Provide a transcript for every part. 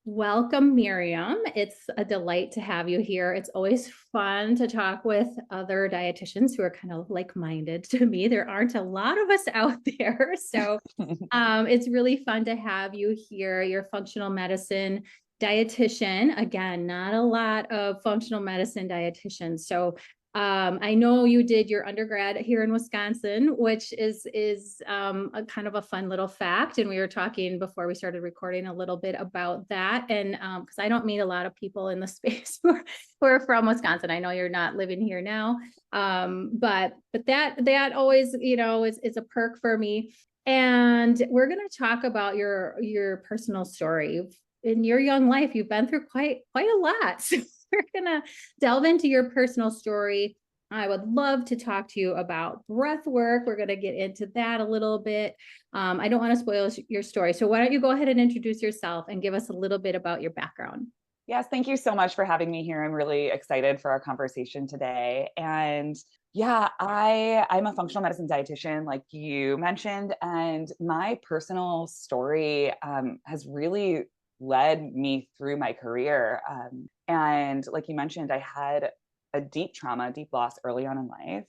Welcome, Miriam. It's a delight to have you here. It's always fun to talk with other dietitians who are kind of like-minded to me. There aren't a lot of us out there. So it's really fun to have you here. You're a functional medicine dietitian. Again, not a lot of functional medicine dietitians. So I know you did your undergrad here in Wisconsin, which is a kind of a fun little fact. And we were talking before we started recording a little bit about that. And because I don't meet a lot of people in the space who are from Wisconsin. I know you're not living here now, but that always is a perk for me. And we're going to talk about your personal story. In your young life, you've been through quite a lot. So we're going to delve into your personal story. I would love to talk to you about breath work. We're going to get into that a little bit. I don't want to spoil your story. So why don't you go ahead and introduce yourself and give us a little bit about your background? Yes, thank you so much for having me here. I'm really excited for our conversation today. And yeah, I'm a functional medicine dietitian, like you mentioned, and my personal story has really led me through my career. And like you mentioned, I had a deep trauma, deep loss early on in life.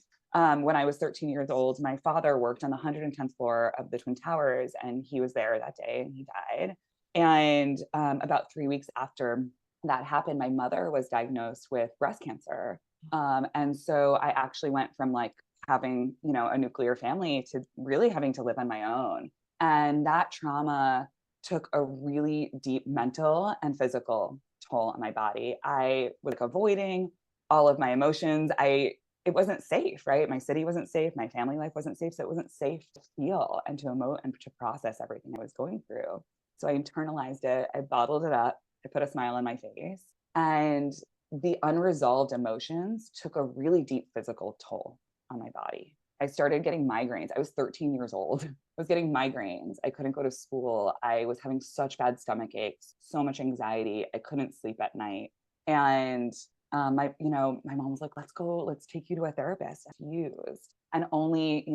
When I was 13 years old, my father worked on the 110th floor of the Twin Towers, and he was there that day and he died. And about 3 weeks after that happened, my mother was diagnosed with breast cancer. And so I actually went from like having, a nuclear family to really having to live on my own. And that trauma took a really deep mental and physical toll on my body. I was like avoiding all of my emotions. It wasn't safe, right? My city wasn't safe. My family life wasn't safe. So it wasn't safe to feel and to emote and to process everything I was going through. So I internalized it. I bottled it up. I put a smile on my face. And the unresolved emotions took a really deep physical toll on my body. I started getting migraines. I was 13 years old. I was getting migraines. I couldn't go to school. I was having such bad stomach aches, so much anxiety. I couldn't sleep at night. And my mom was like, let's take you to a therapist. I used. And only,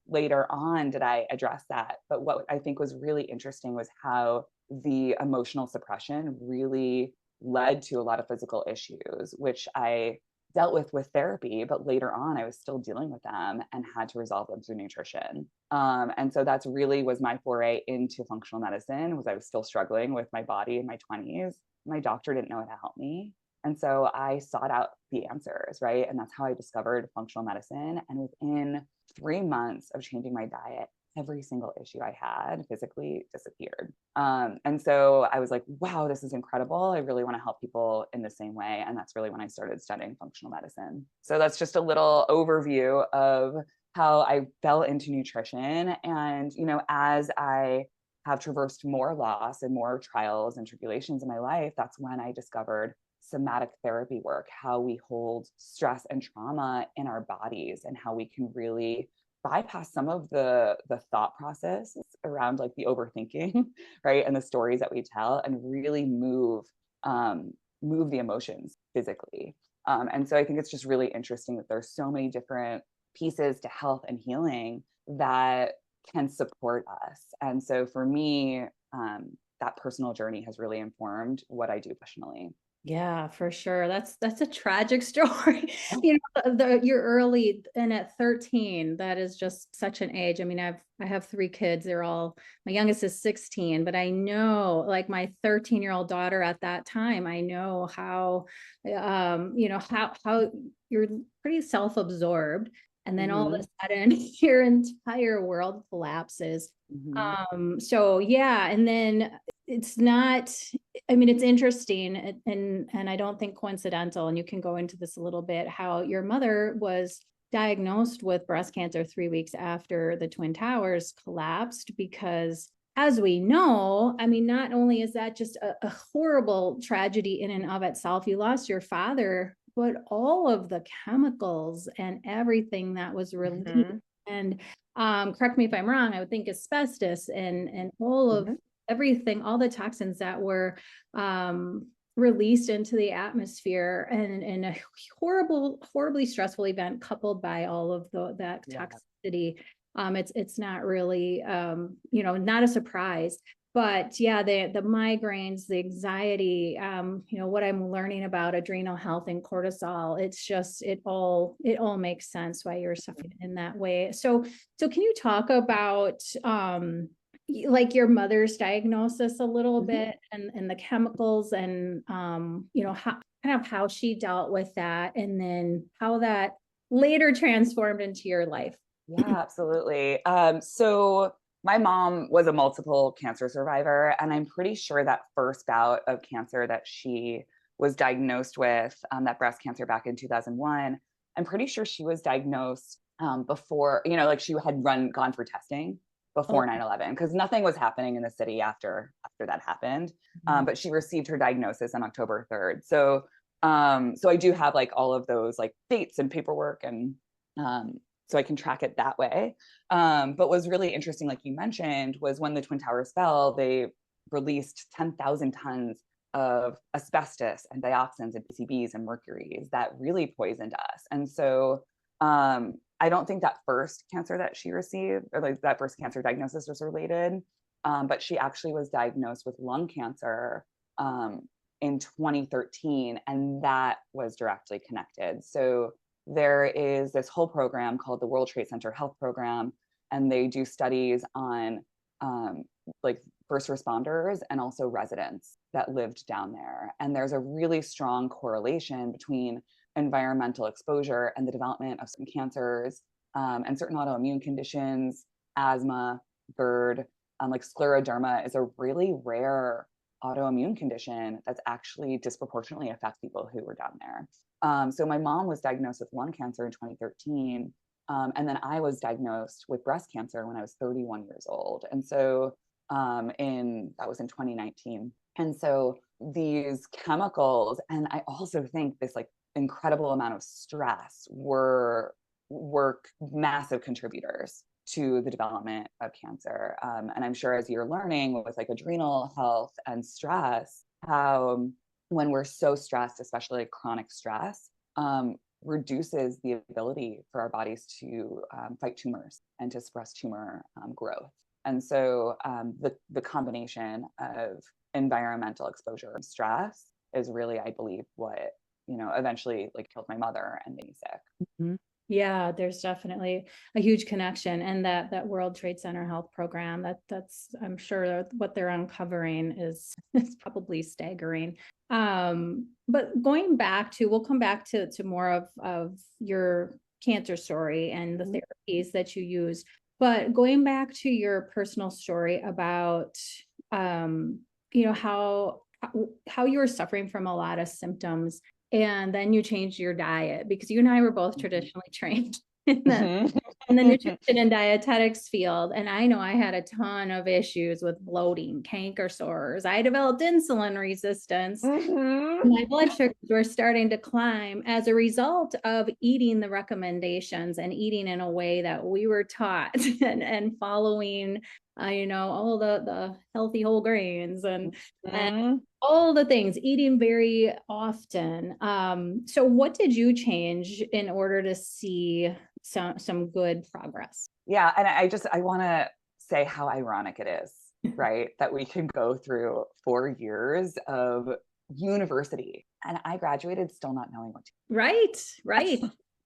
later on did I address that. But what I think was really interesting was how the emotional suppression really led to a lot of physical issues, which I dealt with therapy, but later on I was still dealing with them and had to resolve them through nutrition. And so that's really was my foray into functional medicine. Was I was still struggling with my body in my 20s. My doctor didn't know how to help me. And so I sought out the answers, right? And that's how I discovered functional medicine. And within 3 months of changing my diet, every single issue I had physically disappeared. And so I was like, wow, this is incredible. I really want to help people in the same way. And that's really when I started studying functional medicine. So that's just a little overview of how I fell into nutrition. And, as I have traversed more loss and more trials and tribulations in my life, that's when I discovered somatic therapy work, how we hold stress and trauma in our bodies and how we can really bypass some of the thought process around like the overthinking, right, and the stories that we tell, and really move the emotions physically. And so I think it's just really interesting that there's so many different pieces to health and healing that can support us. And so for me, that personal journey has really informed what I do professionally. Yeah, for sure. That's a tragic story. You're early and at 13, that is just such an age. I mean, I have three kids. My youngest is 16, but I know like my 13-year-old daughter at that time, I know how how you're pretty self-absorbed. And then all of a sudden your entire world collapses. So yeah, and then it's not, I mean, it's interesting and I don't think coincidental, and you can go into this a little bit, how your mother was diagnosed with breast cancer 3 weeks after the Twin Towers collapsed, because as we know, I mean, not only is that just a horrible tragedy in and of itself, you lost your father, but all of the chemicals and everything that was released. And correct me if I'm wrong, I would think asbestos and all of everything, all the toxins that were released into the atmosphere, and a horribly stressful event coupled by all of that toxicity. It's not really, not a surprise. But yeah, the migraines, the anxiety, what I'm learning about adrenal health and cortisol, it's just, it all makes sense why you're suffering in that way. So can you talk about, like your mother's diagnosis a little bit, and the chemicals, and, how, kind of how she dealt with that, and then how that later transformed into your life? Yeah, absolutely. So my mom was a multiple cancer survivor, and I'm pretty sure that first bout of cancer that she was diagnosed with, that breast cancer back in 2001, I'm pretty sure she was diagnosed before, like she had gone for testing Oh, before 9/11, because nothing was happening in the city after that happened. But she received her diagnosis on October 3rd. So I do have like all of those like dates and paperwork, and so I can track it that way. But what was really interesting, like you mentioned, was when the Twin Towers fell, they released 10,000 tons of asbestos and dioxins and PCBs and mercuries that really poisoned us. And so I don't think that first cancer that she received, or like that first cancer diagnosis, was related. But she actually was diagnosed with lung cancer in 2013, and that was directly connected. So there is this whole program called the World Trade Center Health Program, and they do studies on like first responders and also residents that lived down there. And there's a really strong correlation between environmental exposure and the development of some cancers, and certain autoimmune conditions, asthma, GERD, like scleroderma is a really rare autoimmune condition that's actually disproportionately affects people who were down there. So my mom was diagnosed with lung cancer in 2013. And then I was diagnosed with breast cancer when I was 31 years old. And so that was in 2019. And so these chemicals, and I also think this like incredible amount of stress were massive contributors to the development of cancer. And I'm sure as you're learning with like adrenal health and stress, how when we're so stressed, especially like chronic stress, reduces the ability for our bodies to fight tumors and to suppress tumor growth. And so the combination of environmental exposure and stress is really, I believe, what eventually like killed my mother and made me sick. mm-hmm. Yeah, there's definitely a huge connection, and that World Trade Center Health Program, that's I'm sure what they're uncovering is probably staggering. But going back to, we'll come back to more of your cancer story and the therapies that you use. But going back to your personal story about how you were suffering from a lot of symptoms, and then you changed your diet, because you and I were both traditionally trained in the nutrition and dietetics field. And I know I had a ton of issues with bloating, canker sores. I developed insulin resistance. My blood sugars were starting to climb as a result of eating the recommendations and eating in a way that we were taught, and following, all the healthy whole grains and all the things, eating very often. So what did you change in order to see some good progress? Yeah. And I want to say how ironic it is, right? That we can go through 4 years of university and I graduated still not knowing what to eat. Right.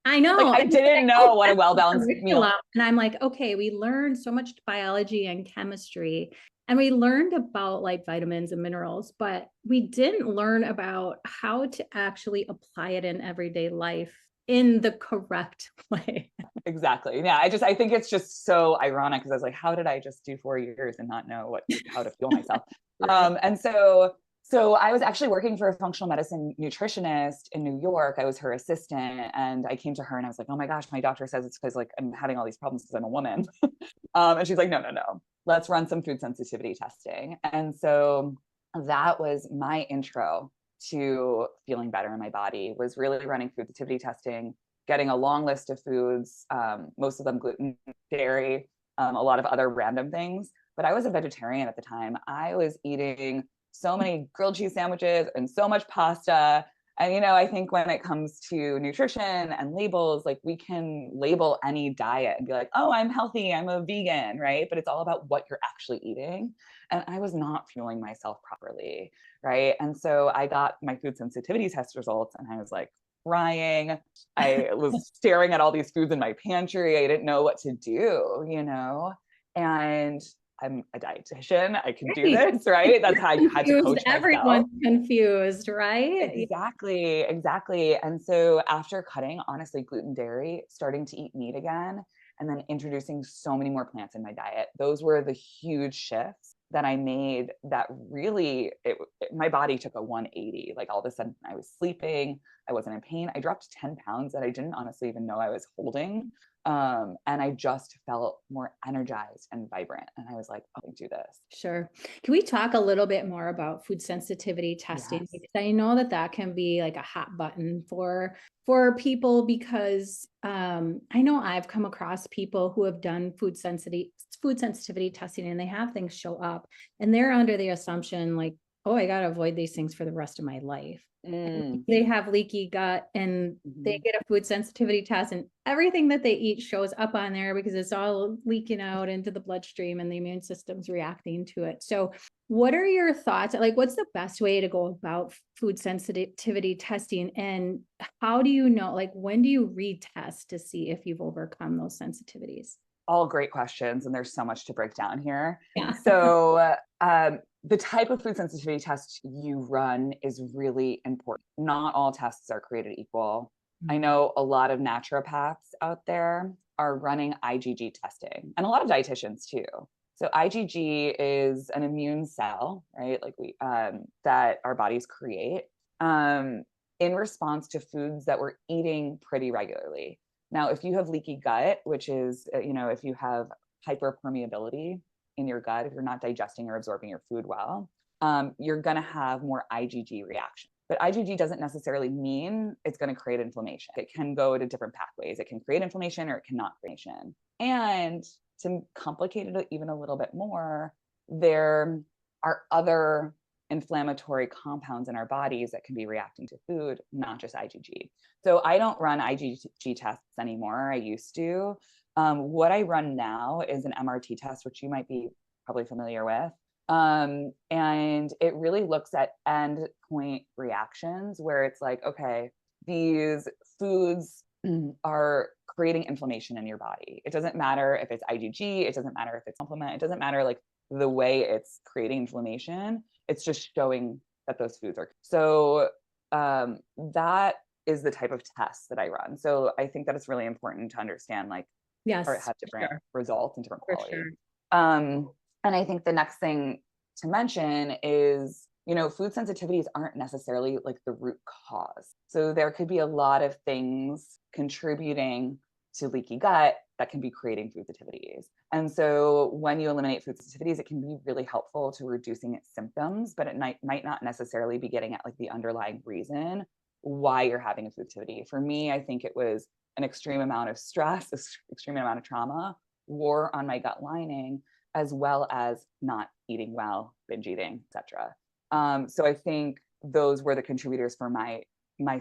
I know. Like I didn't know what a well-balanced meal. And I'm like, okay, we learned so much biology and chemistry, and we learned about like vitamins and minerals, but we didn't learn about how to actually apply it in everyday life in the correct way. Exactly. Yeah. I think it's just so ironic, because I was like, how did I just do 4 years and not know how to fuel myself? Right. And so I was actually working for a functional medicine nutritionist in New York. I was her assistant, and I came to her and I was like, oh my gosh, my doctor says it's because like I'm having all these problems because I'm a woman. And she's like, no, let's run some food sensitivity testing. And so that was my intro to feeling better in my body, was really running food sensitivity testing, getting a long list of foods, most of them gluten, dairy, a lot of other random things. But I was a vegetarian at the time. I was eating so many grilled cheese sandwiches and so much pasta. And, I think when it comes to nutrition and labels, like we can label any diet and be like, oh, I'm healthy, I'm a vegan, right? But it's all about what you're actually eating. And I was not fueling myself properly, right? And so I got my food sensitivity test results and I was like crying. I was staring at all these foods in my pantry. I didn't know what to do. And I'm a dietitian. I can do Right. this, right? That's how I had to Confused, coach myself. everyone's confused, right? Exactly. And so after cutting, honestly, gluten, dairy, starting to eat meat again, and then introducing so many more plants in my diet, those were the huge shifts that I made that really, my body took a 180. Like all of a sudden I was sleeping, I wasn't in pain. I dropped 10 pounds that I didn't honestly even know I was holding. And I just felt more energized and vibrant. And I was like, oh, I can do this. Sure. Can we talk a little bit more about food sensitivity testing? Yes. Because I know that that can be like a hot button for people because I know I've come across people who have done food sensitivity testing and they have things show up and they're under the assumption like, oh, I got to avoid these things for the rest of my life. They have leaky gut and they get a food sensitivity test and everything that they eat shows up on there because it's all leaking out into the bloodstream and the immune system's reacting to it. So what are your thoughts? Like, what's the best way to go about food sensitivity testing? And how do you know, like, when do you retest to see if you've overcome those sensitivities? All great questions, and there's so much to break down here. Yeah. So, the type of food sensitivity test you run is really important. Not all tests are created equal. I know a lot of naturopaths out there are running IgG testing, and a lot of dietitians too. So IgG is an immune cell, right? Like that our bodies create in response to foods that we're eating pretty regularly. Now, if you have leaky gut, which is, if you have hyperpermeability in your gut, if you're not digesting or absorbing your food well, you're going to have more IgG reaction. But IgG doesn't necessarily mean it's going to create inflammation. It can go to different pathways. It can create inflammation or it cannot create inflammation. And to complicate it even a little bit more, there are other inflammatory compounds in our bodies that can be reacting to food, not just IgG. So I don't run IgG tests anymore. I used to. What I run now is an MRT test, which you might be probably familiar with. And it really looks at endpoint reactions where it's like, okay, these foods are creating inflammation in your body. It doesn't matter if it's IgG, it doesn't matter if it's complement, it doesn't matter like the way it's creating inflammation. It's just showing that those foods are. So that is the type of test that I run. So I think that it's really important to understand like, or Yes, have different results and different for quality. sure. And I think the next thing to mention is, food sensitivities aren't necessarily like the root cause. So there could be a lot of things contributing to leaky gut that can be creating food sensitivities. And so when you eliminate food sensitivities, it can be really helpful to reducing its symptoms, but it might not necessarily be getting at like the underlying reason why you're having a food sensitivity. For me, I think it was an extreme amount of stress, extreme amount of trauma, wore on my gut lining, as well as not eating well, binge eating, etc. So I think those were the contributors for my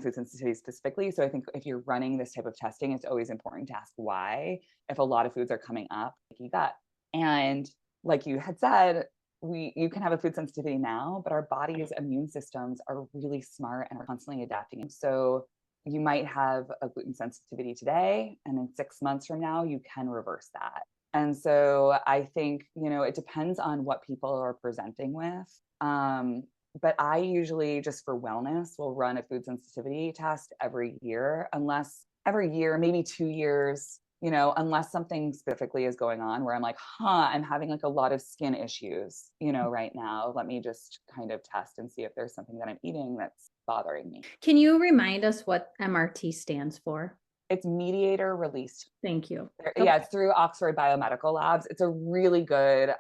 food sensitivity specifically. So I think if you're running this type of testing, it's always important to ask why, if a lot of foods are coming up, leaky gut. And like you had said, you can have a food sensitivity now, but our body's immune systems are really smart and are constantly adapting. So you might have a gluten sensitivity today, and in 6 months from now, you can reverse that. And so I think, it depends on what people are presenting with. But I usually, just for wellness, will run a food sensitivity test every year, maybe 2 years, unless something specifically is going on where I'm like, I'm having like a lot of skin issues, right now. Let me just kind of test and see if there's something that I'm eating that's bothering me. Can you remind us what MRT stands for? It's mediator released. Thank you. Yeah, it's through Oxford Biomedical Labs. It's a really good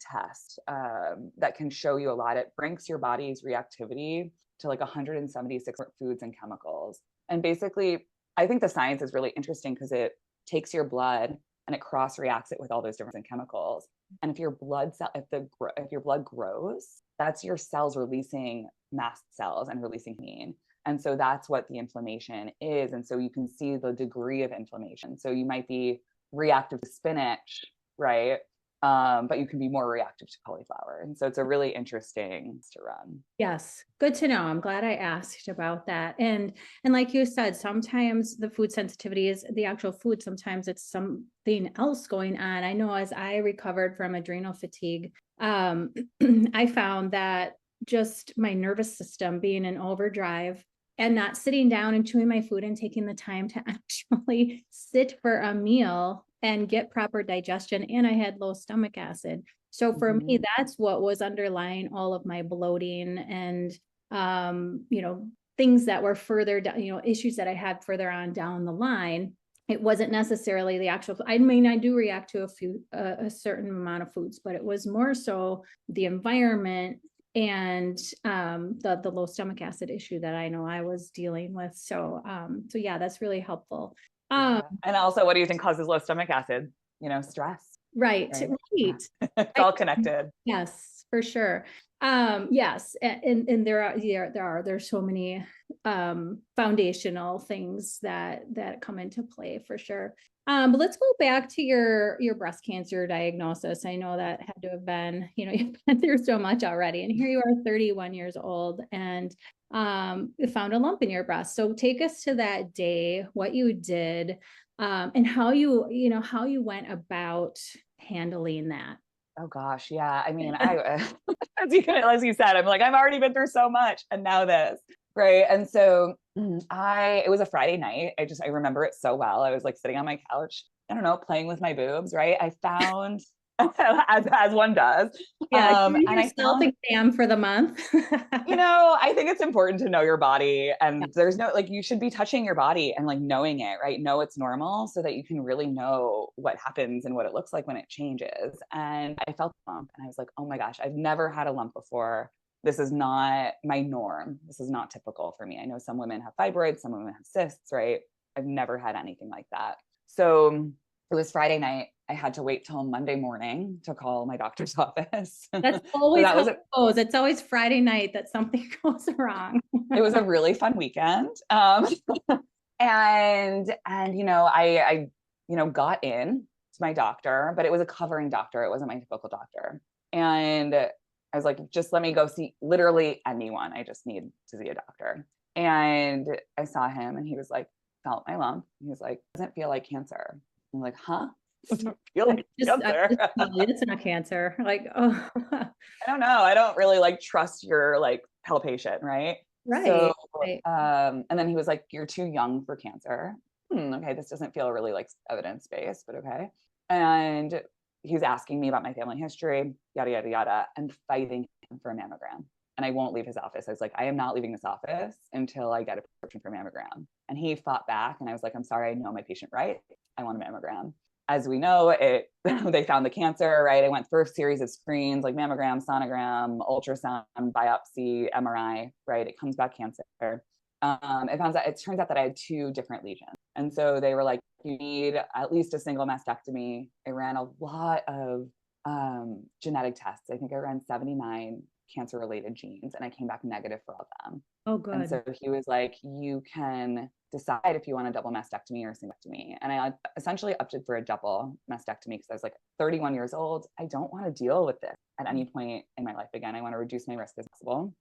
test that can show you a lot. It ranks your body's reactivity to like 176 foods and chemicals. And basically, I think the science is really interesting because it takes your blood and it cross reacts it with all those different chemicals. And if your blood grows, that's your cells releasing mast cells and releasing histamine. And so that's what the inflammation is. And so you can see the degree of inflammation. So you might be reactive to spinach, right? But you can be more reactive to cauliflower. And so it's a really interesting to run. Yes, good to know. I'm glad I asked about that. And like you said, sometimes the food sensitivity is the actual food. Sometimes it's something else going on. I know as I recovered from adrenal fatigue, I found that just my nervous system being in overdrive and not sitting down and chewing my food and taking the time to actually sit for a meal and get proper digestion. And I had low stomach acid. So for me, that's what was underlying all of my bloating and, things that were further down, issues that I had further on down the line. It wasn't necessarily the actual, I mean, I do react to a certain amount of foods, but it was more so the environment and the low stomach acid issue that I know I was dealing with. So yeah, that's really helpful. Yeah. And also, what do you think causes low stomach acid? Stress. Right. Right. Right. It's all connected. Yes, for sure. Yes. And there's so many foundational things that come into play for sure. But let's go back to your breast cancer diagnosis. I know that had to have been, you've been through so much already. And here you are 31 years old and you found a lump in your breast. So take us to that day, what you did, and how you went about handling that. Oh gosh, yeah. I mean, as you said, I'm like, I've already been through so much, and now this, right? And so it was a Friday night. I remember it so well. I was like sitting on my couch, I don't know, playing with my boobs, right? I found, as one does, Yeah, and I found self-exam for the month. I think it's important to know your body, and there's no, like, you should be touching your body and like knowing it, right? Know it's normal so that you can really know what happens and what it looks like when it changes. And I felt a lump and I was like, oh my gosh, I've never had a lump before. This is not my norm. This is not typical for me. I know some women have fibroids, some women have cysts, right? I've never had anything like that. So it was Friday night. I had to wait till Monday morning to call my doctor's office. That's always how it goes. It's always Friday night that something goes wrong. It was a really fun weekend. And I got in to my doctor, but it was a covering doctor. It wasn't my typical doctor. And I was like, just let me go see literally anyone. I just need to see a doctor. And I saw him and he was like, felt my lump. He was like, doesn't feel like cancer. I'm like, huh? Doesn't feel like cancer. It's not cancer. Like, oh. I don't know. I don't really like trust your like palpation, right? Right. So, right. And then he was like, you're too young for cancer. Okay, this doesn't feel really like evidence-based, but okay. And he was asking me about my family history, yada, yada, yada, and fighting him for a mammogram. And I won't leave his office. I was like, I am not leaving this office until I get a prescription for mammogram. And he fought back. And I was like, I'm sorry, I know my patient right. I want a mammogram. As we know, they found the cancer, right? I went through a series of screens like mammogram, sonogram, ultrasound, biopsy, MRI, right? It comes back cancer. It turns out that I had 2 different lesions. And so they were like, you need at least a single mastectomy. I ran a lot of genetic tests. I think I ran 79 cancer-related genes and I came back negative for all of them. Oh, good. And so he was like, you can decide if you want a double mastectomy or a singlectomy. And I essentially opted for a double mastectomy because I was like 31 years old. I don't want to deal with this at any point in my life again. I want to reduce my risk as possible.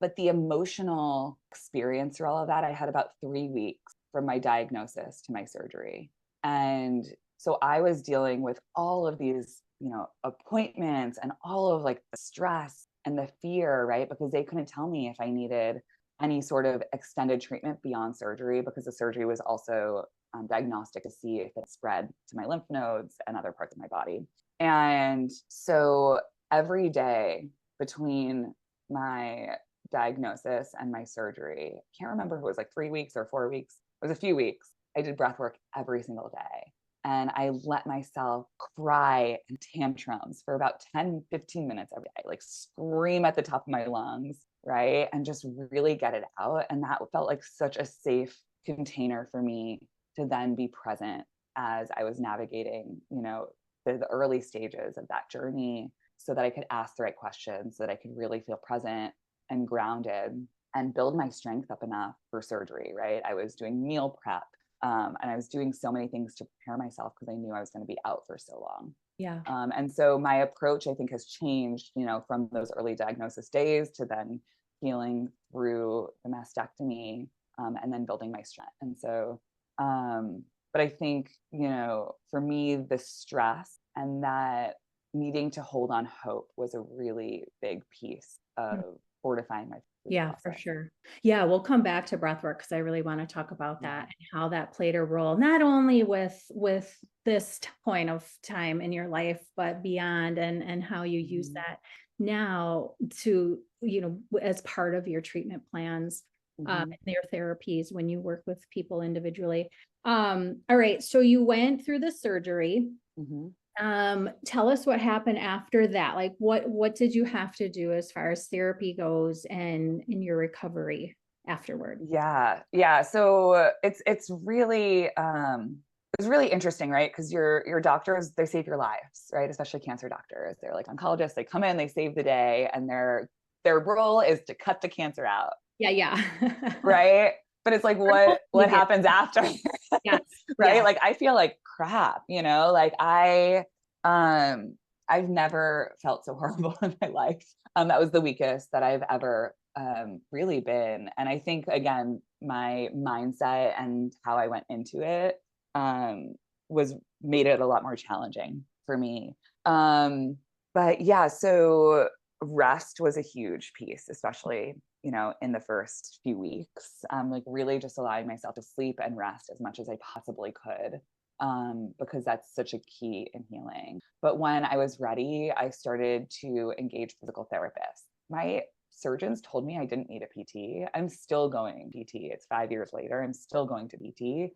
But the emotional experience through all of that, I had about 3 weeks from my diagnosis to my surgery. And so I was dealing with all of these, appointments and all of like the stress and the fear, right? Because they couldn't tell me if I needed any sort of extended treatment beyond surgery, because the surgery was also diagnostic to see if it spread to my lymph nodes and other parts of my body. And so every day between my diagnosis and my surgery, I can't remember if it was like 3 weeks or 4 weeks, it was a few weeks, I did breath work every single day. And I let myself cry in tantrums for about 10, 15 minutes every day, like scream at the top of my lungs, right? And just really get it out. And that felt like such a safe container for me to then be present as I was navigating, the early stages of that journey, so that I could ask the right questions, so that I could really feel present and grounded. and build my strength up enough for surgery, right? I was doing meal prep, and I was doing so many things to prepare myself because I knew I was going to be out for so long. Yeah. And so my approach, I think, has changed, from those early diagnosis days to then healing through the mastectomy, and then building my strength. And so, but I think, for me, the stress and that needing to hold on hope was a really big piece of fortifying my Yeah, process. for sure. Yeah, we'll come back to breathwork because I really want to talk about that and how that played a role, not only with this point of time in your life, but beyond, and how you use that now to, as part of your treatment plans, their therapies when you work with people individually. All right. So you went through the surgery. Tell us what happened after that. Like what did you have to do as far as therapy goes and in your recovery afterward? Yeah. So it's really it's really interesting, right? Because your doctors, they save your lives, right? Especially cancer doctors. They're like oncologists, they come in, they save the day, and their role is to cut the cancer out. Yeah. Right. But it's like what happens after? Yes. Right. Yeah. Like I feel like crap, like I've never felt so horrible in my life. That was the weakest that I've ever really been. And I think, again, my mindset and how I went into it was made it a lot more challenging for me. But yeah, so rest was a huge piece, especially, in the first few weeks, like really just allowing myself to sleep and rest as much as I possibly could, because that's such a key in healing. But when I was ready, I started to engage physical therapists. My surgeons told me I didn't need a PT. I'm still going PT. It's 5 years later. I'm still going to PT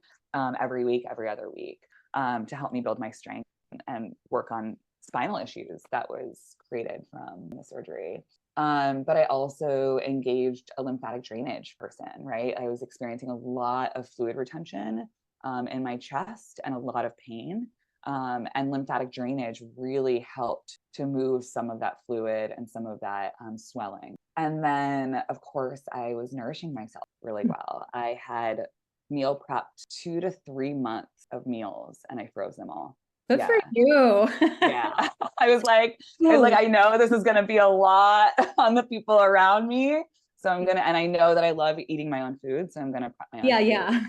every week, every other week, to help me build my strength and work on spinal issues that was created from the surgery. But I also engaged a lymphatic drainage person, right? I was experiencing a lot of fluid retention in my chest and a lot of pain. And lymphatic drainage really helped to move some of that fluid and some of that swelling. And then, of course, I was nourishing myself really well. I had meal prepped 2 to 3 months of meals and I froze them all. Good for you. Yeah. I was like, I know this is going to be a lot on the people around me. So and I know that I love eating my own food. So I'm going to prep my own food. Yeah.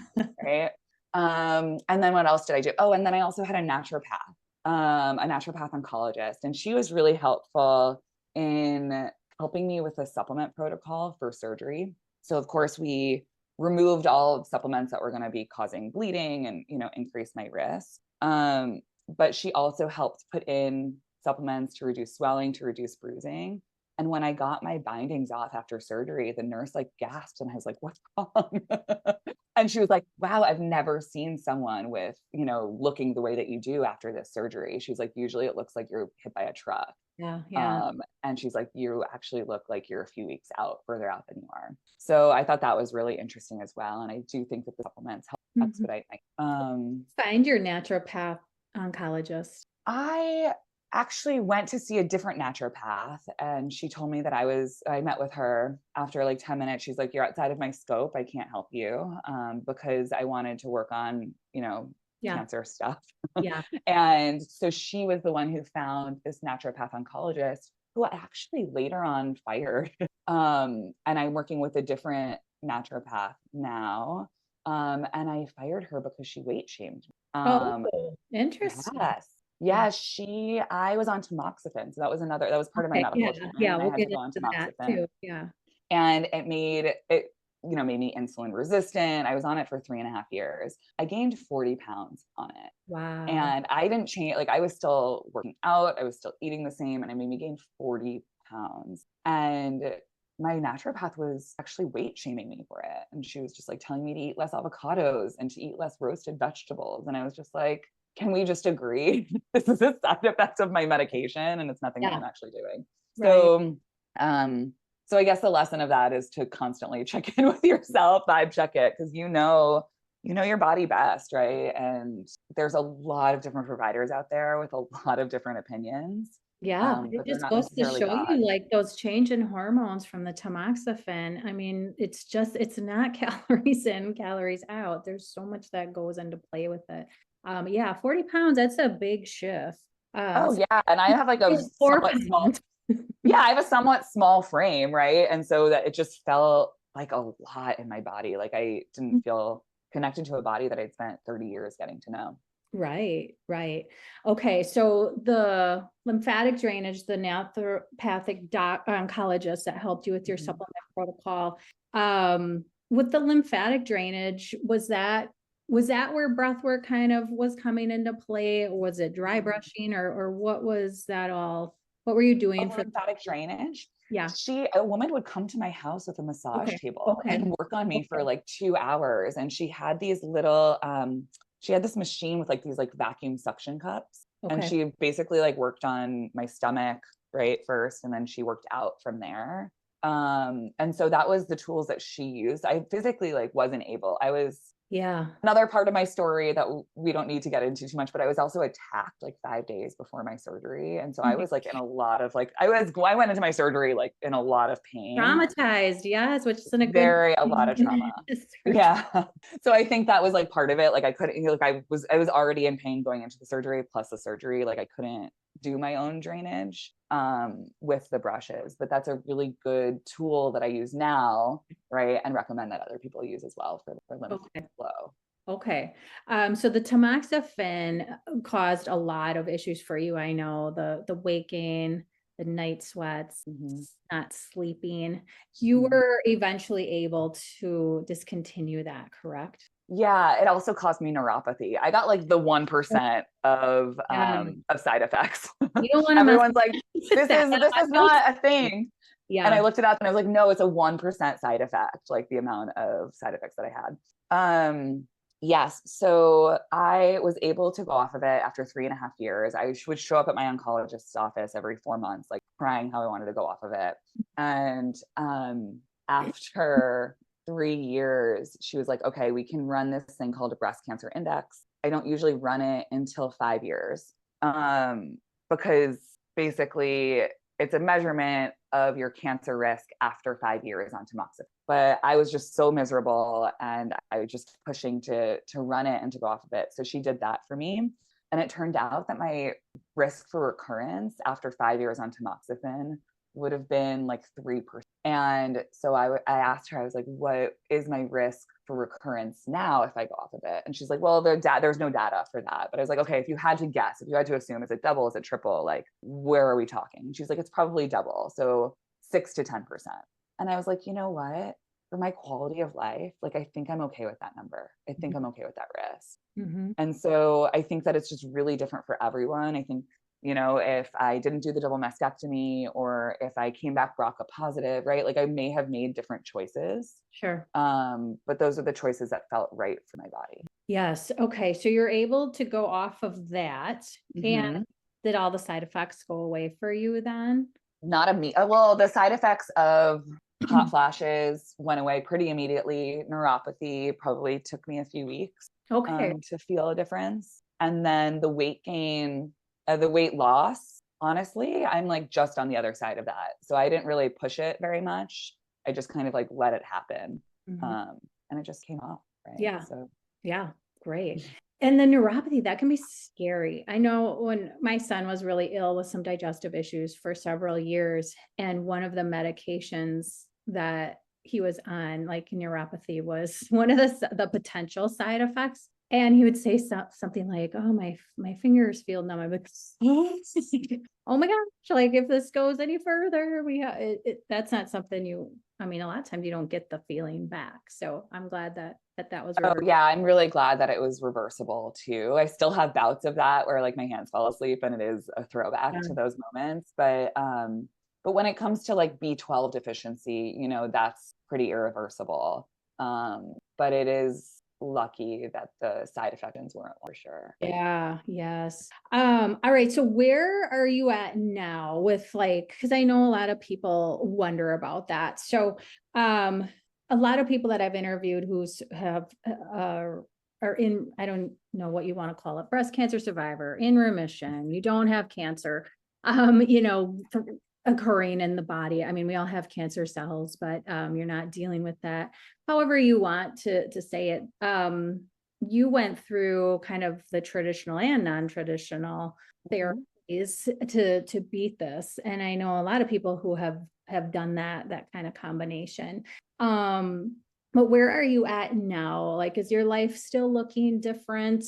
Right. And then what else did I do? Oh, and then I also had a naturopath oncologist, and she was really helpful in helping me with a supplement protocol for surgery. So of course we removed all of supplements that were going to be causing bleeding and, increase my risk. But she also helped put in supplements to reduce swelling, to reduce bruising. And when I got my bindings off after surgery, the nurse gasped and I was like, what's wrong? And she was like, wow, I've never seen someone with, looking the way that you do after this surgery. She's like, usually it looks like you're hit by a truck. Yeah. And she's like, you actually look like you're a few weeks further out than you are. So I thought that was really interesting as well. And I do think that the supplements help expedite my, find your naturopath oncologist. I actually went to see a different naturopath, and she told me that I met with her after 10 minutes. She's like, you're outside of my scope. I can't help you, because I wanted to work on, cancer stuff. Yeah. And so she was the one who found this naturopath oncologist who I actually later on fired. And I'm working with a different naturopath now. And I fired her because she weight shamed me. Interesting. Yes. I was on tamoxifen. So that was part of my medical treatment. Yeah. And We'll I had get to go on into that tamoxifen. too. Yeah. And it made me insulin resistant. I was on it for 3.5 years. I gained 40 pounds on it. Wow. And I didn't change. I was still working out. I was still eating the same. And it made me gain 40 pounds. And my naturopath was actually weight shaming me for it. And she was just telling me to eat less avocados and to eat less roasted vegetables. And I was just like, can we just agree? This is a side effect of my medication and it's nothing that I'm actually doing. Right. So I guess the lesson of that is to constantly check in with yourself, vibe check it, because you know your body best, right? And there's a lot of different providers out there with a lot of different opinions. Yeah, it but they're just not goes to necessarily show you bad. like those change in hormones from the tamoxifen. I mean, it's not calories in, calories out. There's so much that goes into play with it. Yeah, 40 pounds, that's a big shift. Oh So yeah, and I have like a 4 somewhat small, pounds. yeah, I have a somewhat small frame, right? And so that it just felt like a lot in my body. Like I didn't feel connected to a body that I'd spent 30 years getting to know. Right, right. Okay, so the lymphatic drainage, the naturopathic oncologist that helped you with your Mhm. supplement protocol, with the lymphatic drainage, was that where breath work kind of was coming into play? Or was it dry brushing, or what was that all? What were you doing Oh, for? lymphatic drainage. Yeah. A woman would come to my house with a massage Okay. table Okay. and work on me for Okay. like 2 hours. And she had these little, she had this machine with like these like vacuum suction cups. And Okay. she basically like worked on my stomach, right, first, and then she worked out from there. And so that was the tools that she used. I physically like wasn't able. I was Yeah. another part of my story that we don't need to get into too much, but I was also attacked like 5 days before my surgery. And so Oh I my was like in a lot of like, I went into my surgery like in a lot of pain, Traumatized, yes, which isn't a good very, a lot of trauma. thing. Yeah. So I think that was like part of it. Like I couldn't, like I was already in pain going into the surgery plus the surgery. Like I couldn't do my own drainage with the brushes, but that's a really good tool that I use now, right? And recommend that other people use as well for lymph Okay. flow. Okay. So the tamoxifen caused a lot of issues for you. I know the waking, the night sweats, Mm-hmm. not sleeping. You were eventually able to discontinue that, correct? Yeah, it also caused me neuropathy. I got like the 1% Yeah. of side effects. You don't want to mess Everyone's like, with that. this I is know. not a thing. And I Yeah. looked it up and I was like, no, it's a 1% side effect, like the amount of side effects that I had. Yes. So I was able to go off of it after 3.5 years. I would show up at my oncologist's office every 4 months, like crying how I wanted to go off of it. And after 3 years, she was like, okay, we can run this thing called a breast cancer index. I don't usually run it until 5 years because basically it's a measurement of your cancer risk after 5 years on tamoxifen. But I was just so miserable and I was just pushing to run it and to go off of it. So she did that for me. And it turned out that my risk for recurrence after 5 years on tamoxifen would have been like 3%. And so I asked her, I was like, what is my risk for recurrence now if I go off of it? And she's like, well, there's no data for that. But I was like, okay, if you had to guess, if you had to assume, is it double, is it triple? Like, where are we talking? And she's like, it's probably double. So 6 to 10%. And I was like, you know what? For my quality of life, like, I think I'm okay with that number. I think I'm okay with that risk. Mhm. And so I think that it's just really different for everyone. I think, if I didn't do the double mastectomy or if I came back BRCA positive, right? Like I may have made different choices. Sure. But those are the choices that felt right for my body. Yes. Okay. So you're able to go off of that. And Mm-hmm. did all the side effects go away for you then? Not well, the side effects of hot flashes went away pretty immediately. Neuropathy probably took me a few weeks Okay. to feel a difference. And then the weight gain, the weight loss, honestly, I'm like just on the other side of that. So I didn't really push it very much. I just kind of like let it happen. Mhm. And it just came off. Right. Yeah. So, Yeah. Great. And the neuropathy, that can be scary. I know when my son was really ill with some digestive issues for several years, and one of the medications that he was on, like neuropathy, was one of the potential side effects. And he would say something like, "Oh, my fingers feel numb." I'm like, "Oh my gosh! Like if this goes any further, that's not something you. I mean, a lot of times you don't get the feeling back. So I'm glad that was oh reversed." yeah, I'm really glad that it was reversible too. I still have bouts of that where like my hands fall asleep and it is a throwback to those moments. But when it comes to like B12 deficiency, that's pretty irreversible. But it is lucky that the side effects weren't for sure. Yeah, yes. All right. So where are you at now with like, because I know a lot of people wonder about that. So a lot of people that I've interviewed who's have are in, I don't know what you want to call it, breast cancer survivor, in remission, you don't have cancer. you know, occurring in the body. I mean, we all have cancer cells, but you're not dealing with that however you want to say it. You went through kind of the traditional and non-traditional Mhm. therapies to beat this. And I know a lot of people who have done that kind of combination. But where are you at now? Like, is your life still looking different?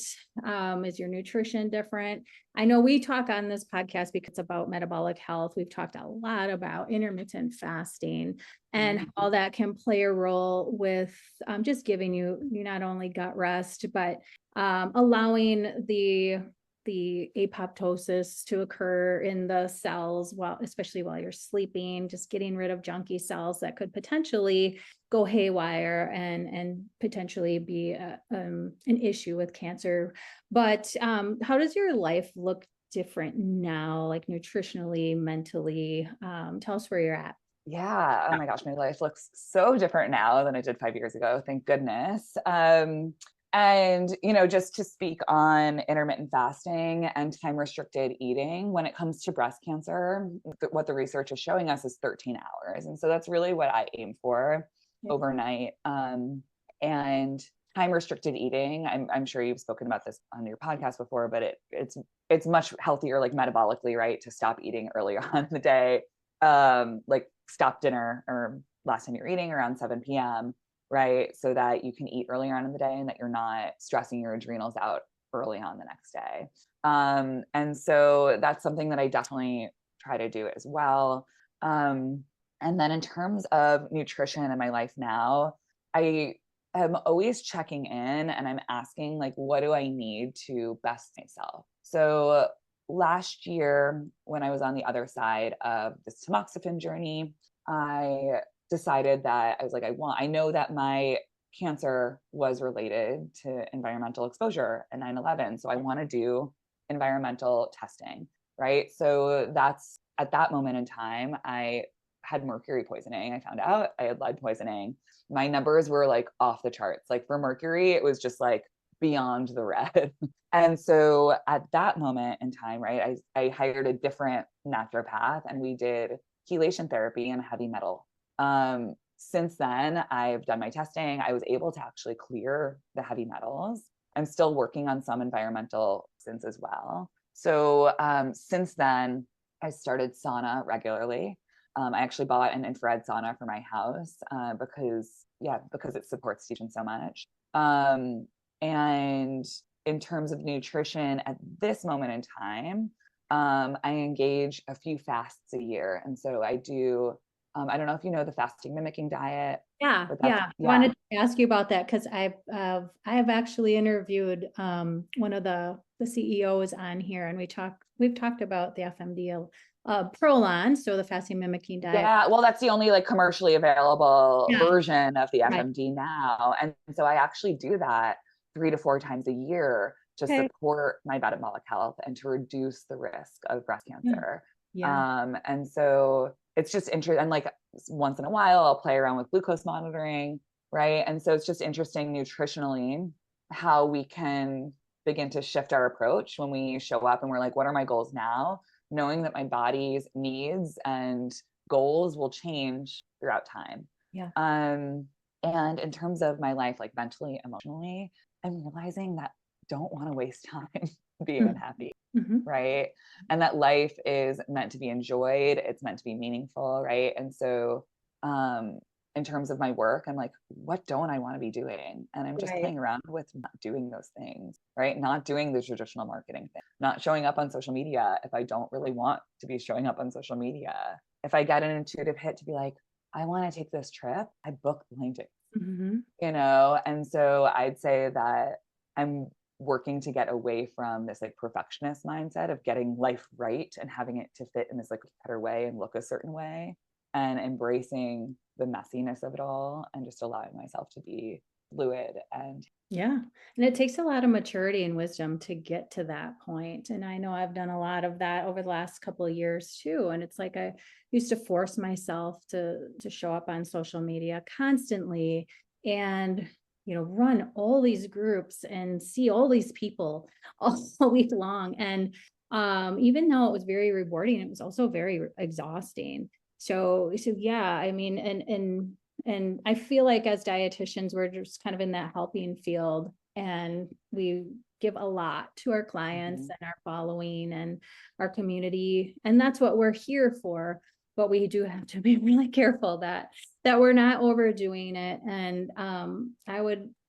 Is your nutrition different? I know we talk on this podcast because it's about metabolic health. We've talked a lot about intermittent fasting and Mhm. how that can play a role with just giving you not only gut rest, but allowing the apoptosis to occur in the cells while, especially while you're sleeping, just getting rid of junky cells that could potentially go haywire and potentially be an issue with cancer. But how does your life look different now, like nutritionally, mentally? Tell us where you're at. Yeah. Oh my gosh, my life looks so different now than it did 5 years ago. Thank goodness. And just to speak on intermittent fasting and time restricted eating, when it comes to breast cancer, what the research is showing us is 13 hours. And so that's really what I aim for Yep. overnight. And time restricted eating, I'm sure you've spoken about this on your podcast before, but it's much healthier, like metabolically, right? To stop eating earlier on in the day, like stop dinner or last time you're eating around 7 p.m., right? So that you can eat earlier on in the day and that you're not stressing your adrenals out early on the next day. And so that's something that I definitely try to do as well. And then in terms of nutrition in my life now, I am always checking in and I'm asking, like, what do I need to best myself? So last year, when I was on the other side of this tamoxifen journey, I decided that I was like, I know that my cancer was related to environmental exposure and 9/11. So I want to do environmental testing, right? So that's at that moment in time, I had mercury poisoning. I found out I had lead poisoning. My numbers were like off the charts. Like for mercury, it was just like beyond the red. And so at that moment in time, right, I hired a different naturopath and we did chelation therapy and heavy metal. Since then, I've done my testing. I was able to actually clear the heavy metals. I'm still working on some environmental sins as well. So since then, I started sauna regularly. I actually bought an infrared sauna for my house because it supports digestion so much. And in terms of nutrition at this moment in time, I engage a few fasts a year. And so I do, I don't know if you know the fasting mimicking diet, Yeah, but yeah. I yeah. wanted to ask you about that because I have actually interviewed one of the CEOs on here, and we've talked about the FMD Prolon, so the fasting mimicking diet. Yeah, well, that's the only like commercially available Yeah, version of the right. FMD now. And so I actually do that 3 to 4 times a year to Okay. support my metabolic health and to reduce the risk of breast Yeah. cancer. Yeah. And so it's just interesting. And like once in a while, I'll play around with glucose monitoring, right? And so it's just interesting nutritionally how we can begin to shift our approach when we show up and we're like, what are my goals now? Knowing that my body's needs and goals will change throughout time. Yeah. Um, and in terms of my life, like mentally, emotionally, I'm realizing that I don't want to waste time being unhappy, Mm-hmm. right? And that life is meant to be enjoyed, it's meant to be meaningful, right? And so, in terms of my work, I'm like, what don't I want to be doing? And I'm just Right. playing around with not doing those things, right? Not doing the traditional marketing thing, not showing up on social media if I don't really want to be showing up on social media. If I get an intuitive hit to be like, I want to take this trip, I book the plane ticket, Mm-hmm. And so I'd say that I'm working to get away from this like perfectionist mindset of getting life right and having it to fit in this like better way and look a certain way, and embracing the messiness of it all and just allowing myself to be fluid. And Yeah. And it takes a lot of maturity and wisdom to get to that point. And I know I've done a lot of that over the last couple of years too. And it's like I used to force myself to show up on social media constantly and run all these groups and see all these people all week long. And Even though it was very rewarding, it was also very exhausting. So yeah, I mean, and I feel like as dietitians, we're just kind of in that helping field, and we give a lot to our clients and our following and our community. And that's what we're here for. But we do have to be really careful that we're not overdoing it. And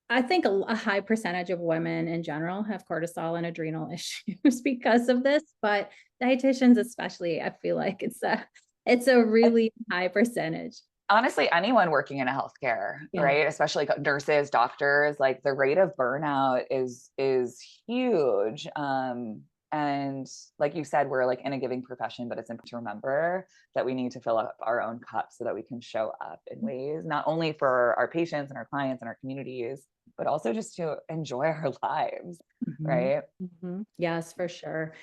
I think a high percentage of women in general have cortisol and adrenal issues because of this, but dietitians especially, I feel like it's a really high percentage. Honestly, anyone working in a healthcare, right? Especially like nurses, doctors, like the rate of burnout is huge. And like you said, we're like in a giving profession, but it's important to remember that we need to fill up our own cup so that we can show up in ways, not only for our patients and our clients and our communities, but also just to enjoy our lives, right? Yes, for sure.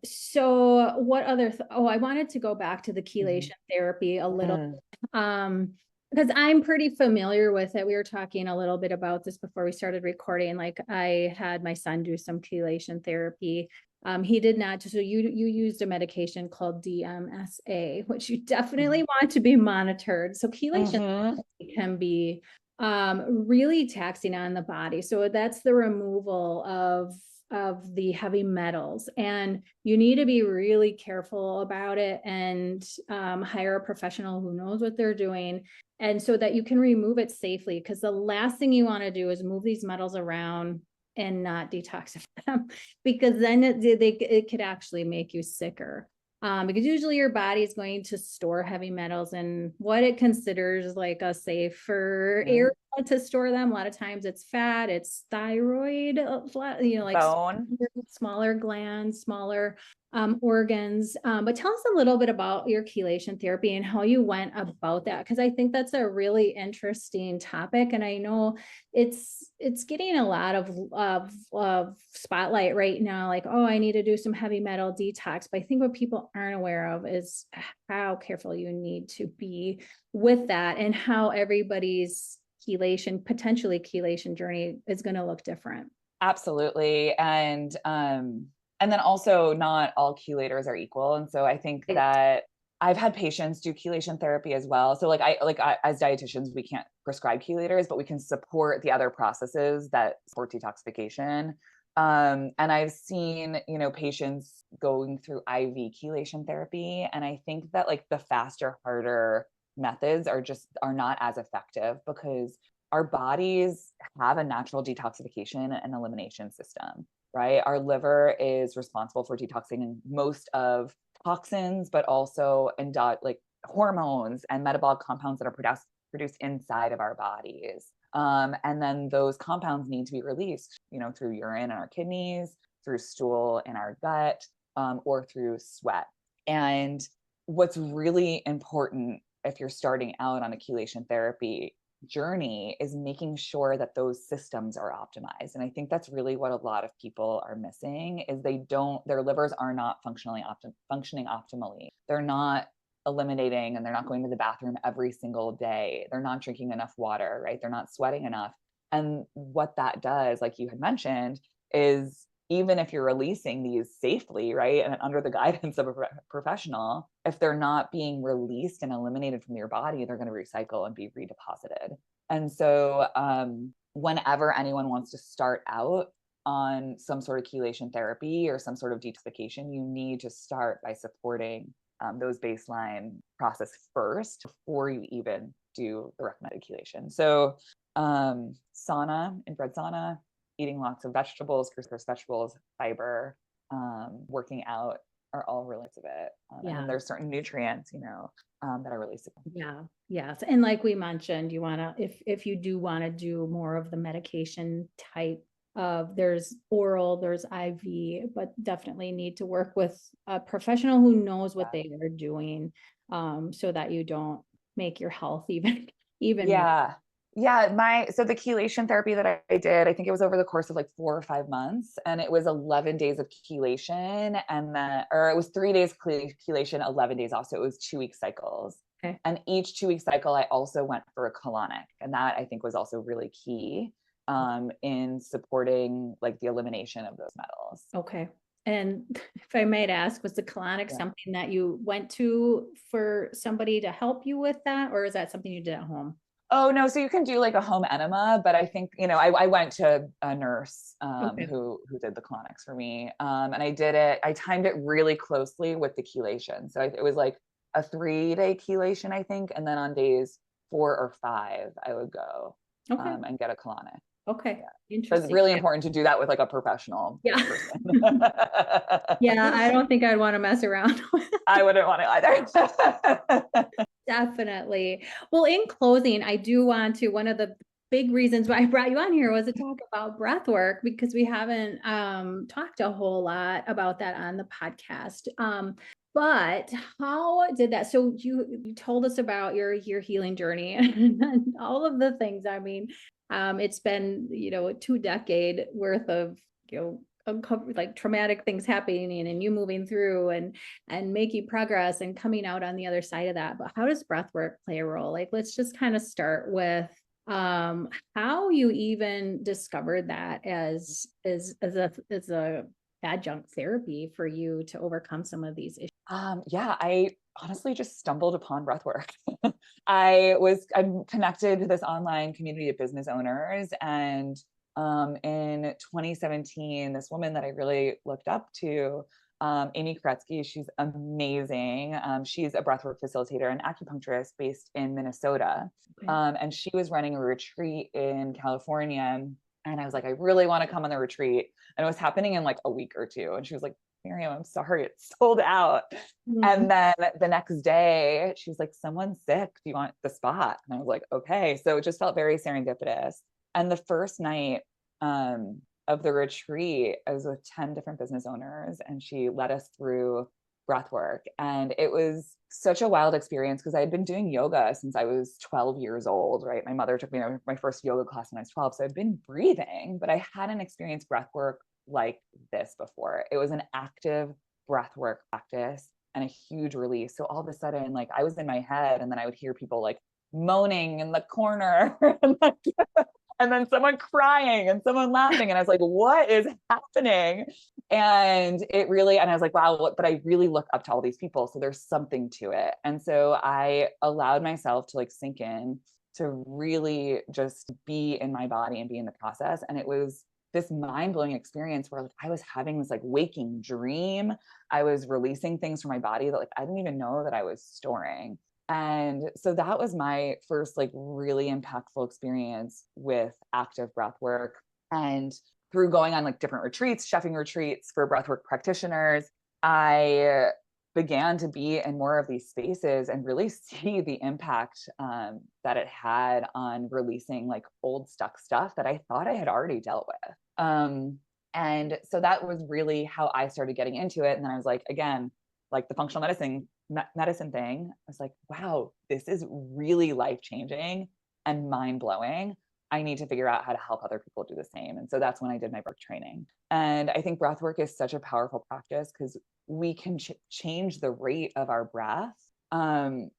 So what other, I wanted to go back to the chelation therapy a little bit. Because I'm pretty familiar with it. We were talking a little bit about this before we started recording. Like I had my son do some chelation therapy. He did not. So you used a medication called DMSA, which you definitely want to be monitored. So chelation can be really taxing on the body. So that's the removal of the heavy metals, and you need to be really careful about it and hire a professional who knows what they're doing, and so that you can remove it safely, because the last thing you want to do is move these metals around and not detoxify them, because then it could actually make you sicker. Because usually your body is going to store heavy metals in what it considers like a safer area to store them. A lot of times it's fat, it's thyroid, like bone, smaller glands, smaller organs. But tell us a little bit about your chelation therapy and how you went about that, because I think that's a really interesting topic, and I know it's getting a lot of spotlight right now. Like, oh, I need to do some heavy metal detox. But I think what people aren't aware of is how careful you need to be with that, and how everybody's potentially chelation journey is going to look different. Absolutely. And then also not all chelators are equal. And so I think that I've had patients do chelation therapy as well. So as dietitians, we can't prescribe chelators, but we can support the other processes that support detoxification. And I've seen, patients going through IV chelation therapy. And I think that like the faster, harder methods are not as effective, because our bodies have a natural detoxification and elimination system, right? Our liver is responsible for detoxing most of toxins, but also like hormones and metabolic compounds that are produced inside of our bodies. And then those compounds need to be released, through urine in our kidneys, through stool in our gut, or through sweat. And what's really important if you're starting out on a chelation therapy journey is making sure that those systems are optimized. And I think that's really what a lot of people are missing, is their livers are not functioning optimally. They're not eliminating, and they're not going to the bathroom every single day. They're not drinking enough water, right? They're not sweating enough. And what that does, like you had mentioned, is even if you're releasing these safely, right, and under the guidance of a professional, if they're not being released and eliminated from your body, they're going to recycle and be redeposited. And so whenever anyone wants to start out on some sort of chelation therapy or some sort of detoxification, you need to start by supporting those baseline process first before you even do the recommended chelation. So sauna, infrared sauna, eating lots of vegetables, cruciferous vegetables, fiber, working out are all related to it. And then there's certain nutrients, that are really significant. Yeah. Yes. And like we mentioned, you want to, if you do want to do more of the medication type of, there's oral, there's IV, but definitely need to work with a professional who knows what they are doing, so that you don't make your health even more. So the chelation therapy that I did, I think it was over the course of like 4 or 5 months, and it was 11 days of chelation, or it was 3 days chelation, 11 days off. So it was 2-week cycles. Okay. And each 2-week cycle, I also went for a colonic, and that I think was also really key in supporting like the elimination of those metals. Okay. And if I might ask, was the colonic Yeah. something that you went to for somebody to help you with that, or is that something you did at home? Oh no, so you can do like a home enema, but I think, I went to a nurse Okay. who did the colonics for me. And I timed it really closely with the chelation. So it was like a 3-day chelation, I think. And then on days 4 or 5, I would go Okay. and get a colonic. Okay. Yeah. But it's Interesting. really Yeah. important to do that with like a professional Yeah. person. Yeah. I don't think I'd want to mess around with. I wouldn't want to either. Definitely. Well, in closing, I do want to, one of the big reasons why I brought you on here was to talk about breath work, because we haven't talked a whole lot about that on the podcast. But how did that? So you told us about your healing journey and all of the things. I mean, it's been, a 2 decade worth of, like traumatic things happening and you moving through and making progress and coming out on the other side of that. But how does breath work play a role? Like, let's just kind of start with how you even discovered that as a adjunct therapy for you to overcome some of these issues. Yeah, I honestly just stumbled upon breathwork. I'm connected to this online community of business owners, and in 2017, this woman that I really looked up to, Amy Koretsky, she's amazing. She's a breathwork facilitator and acupuncturist based in Minnesota, Okay. and she was running a retreat in California. And I was like, I really want to come on the retreat. And it was happening in like a week or two. And she was like, Miriam, I'm sorry, it's sold out. Mhm. And then the next day, she was like, someone's sick. Do you want the spot? And I was like, okay. So it just felt very serendipitous. And the first night of the retreat, I was with 10 different business owners, and she led us through breath work. And it was such a wild experience because I had been doing yoga since I was 12 years old, right? My mother took me to my first yoga class when I was 12. So I've been breathing, but I hadn't experienced breath work like this before. It was an active breathwork practice and a huge release. So all of a sudden, like I was in my head, and then I would hear people like moaning in the corner and then someone crying and someone laughing. And I was like, what is happening? And I was like, wow, but I really look up to all these people. So there's something to it. And so I allowed myself to like sink in, to really just be in my body and be in the process. And it was this mind-blowing experience where like I was having this like waking dream. I was releasing things from my body that like I didn't even know that I was storing. And so that was my first like really impactful experience with active breath work. And through going on like different retreats, chefing retreats for breathwork practitioners, I began to be in more of these spaces and really see the impact that it had on releasing like old stuck stuff that I thought I had already dealt with. And so that was really how I started getting into it. And then I was like, again, like the functional medicine thing, I was like, wow, this is really life changing and mind blowing. I need to figure out how to help other people do the same. And so that's when I did my breath training. And I think breath work is such a powerful practice because we can change the rate of our breath and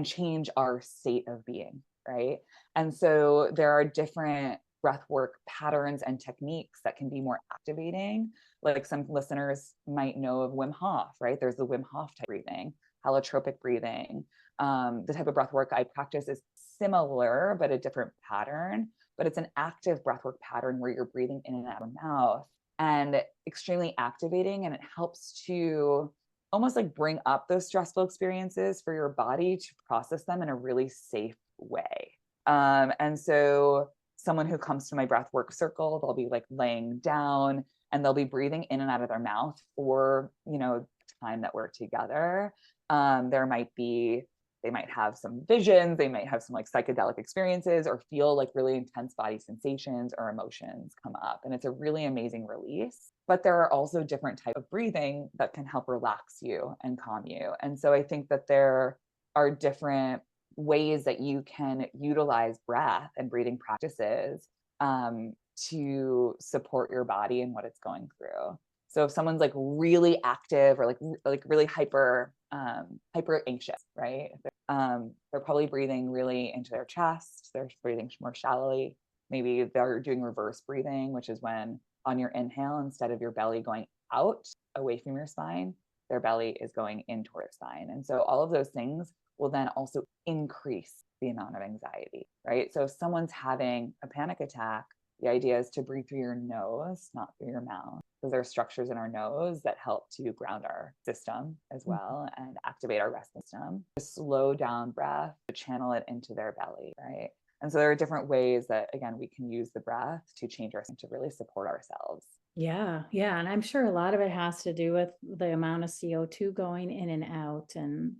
change our state of being, right? And so there are different breath work patterns and techniques that can be more activating. Like some listeners might know of Wim Hof, right? There's the Wim Hof type breathing, holotropic breathing. The type of breath work I practice is similar, but a different pattern. But it's an active breath work pattern where you're breathing in and out of your mouth, and extremely activating. And it helps to almost like bring up those stressful experiences for your body to process them in a really safe way. And so someone who comes to my breath work circle, they'll be like laying down and they'll be breathing in and out of their mouth for, time that we're together. They might have some visions, they might have some like psychedelic experiences or feel like really intense body sensations or emotions come up. And it's a really amazing release. But there are also different types of breathing that can help relax you and calm you. And so I think that there are different ways that you can utilize breath and breathing practices to support your body and what it's going through. So if someone's like really active or like really hyper anxious, right? They're probably breathing really into their chest. They're breathing more shallowly. Maybe they're doing reverse breathing, which is when on your inhale, instead of your belly going out away from your spine, their belly is going in toward their spine. And so all of those things will then also increase the amount of anxiety, right? So if someone's having a panic attack, the idea is to breathe through your nose, not through your mouth. Because there are structures in our nose that help to ground our system as well and activate our rest system. To slow down breath, to channel it into their belly, right? And so there are different ways that, again, we can use the breath to change our, to really support ourselves. Yeah. Yeah. And I'm sure a lot of it has to do with the amount of CO2 going in and out, and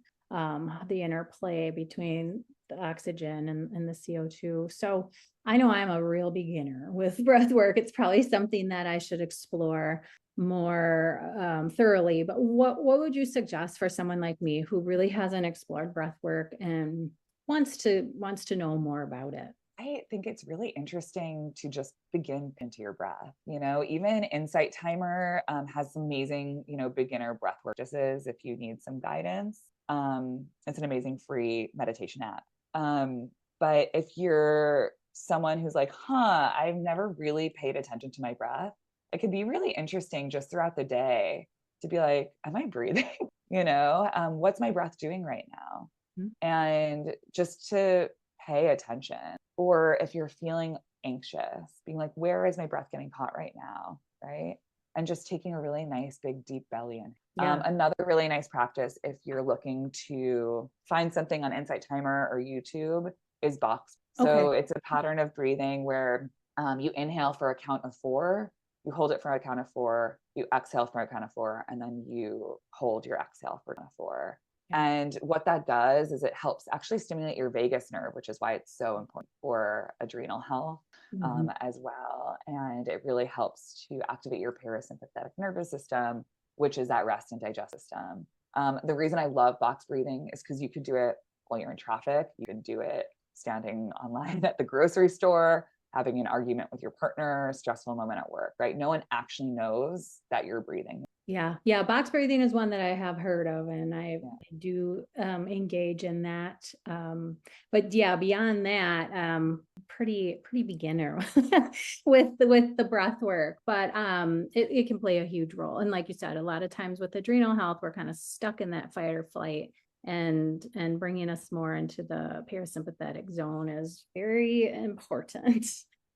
the interplay between the oxygen and the CO2. So I know I'm a real beginner with breath work. It's probably something that I should explore more thoroughly. But what would you suggest for someone like me who really hasn't explored breath work and wants to know more about it? I think it's really interesting to just begin into your breath. Even Insight Timer has some amazing, beginner breath work practices if you need some guidance. It's an amazing free meditation app. But if you're someone who's like, I've never really paid attention to my breath, it could be really interesting just throughout the day to be like, am I breathing? What's my breath doing right now? Mm-hmm. And just to pay attention. Or if you're feeling anxious, being like, where is my breath getting caught right now? Right. And just taking a really nice, big, deep belly in. Yeah. Another really nice practice, if you're looking to find something on Insight Timer or YouTube, is box. So Okay. it's a pattern of breathing where you inhale for a count of 4, you hold it for a count of 4, you exhale for a count of 4, and then you hold your exhale for a count of 4. Yeah. And what that does is it helps actually stimulate your vagus nerve, which is why it's so important for adrenal health as well. And it really helps to activate your parasympathetic nervous system, which is that rest and digest system. The reason I love box breathing is because you could do it while you're in traffic. You can do it standing online at the grocery store, having an argument with your partner, stressful moment at work, right? No one actually knows that you're breathing. Yeah. Yeah. Box breathing is one that I have heard of, and I do engage in that. But yeah, beyond that, pretty beginner with the breath work, but it can play a huge role. And like you said, a lot of times with adrenal health, we're kind of stuck in that fight or flight, and bringing us more into the parasympathetic zone is very important.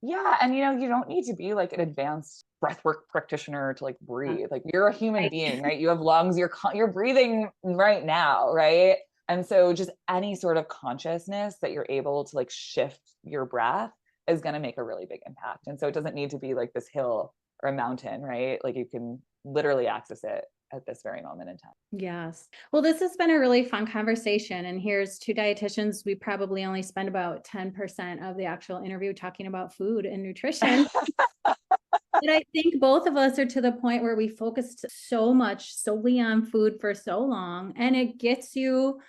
Yeah. And you don't need to be like an advanced breathwork practitioner to like breathe. Like you're a human being, right? You have lungs, you're breathing right now, right? And so just any sort of consciousness that you're able to like shift your breath is going to make a really big impact. And so it doesn't need to be like this hill or a mountain, right? Like you can literally access it at this very moment in time. Yes. Well, this has been a really fun conversation. And here's 2 dietitians. We probably only spend about 10% of the actual interview talking about food and nutrition. But I think both of us are to the point where we focused so much solely on food for so long, and it gets you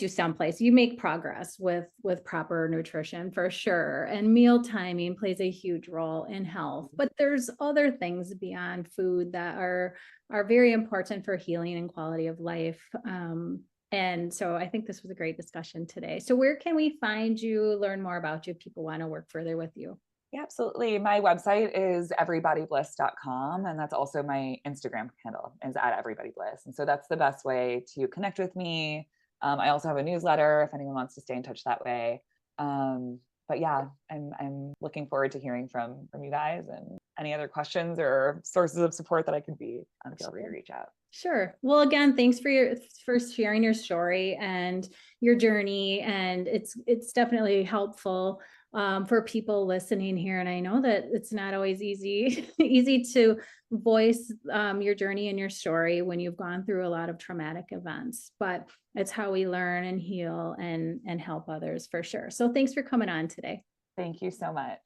someplace. You make progress with proper nutrition for sure. And meal timing plays a huge role in health. But there's other things beyond food that are very important for healing and quality of life. And so I think this was a great discussion today. So where can we find you, learn more about you if people want to work further with you? Yeah, absolutely. My website is everybodybliss.com. And that's also my Instagram handle is at everybodybliss. And so that's the best way to connect with me. I also have a newsletter if anyone wants to stay in touch that way. But yeah, I'm looking forward to hearing from you guys, and any other questions or sources of support that I could be, feel free to reach out. Sure. Well, again, thanks for sharing your story and your journey. And it's definitely helpful for people listening here. And I know that it's not always easy to voice your journey and your story when you've gone through a lot of traumatic events, but it's how we learn and heal and help others for sure. So thanks for coming on today. Thank you so much.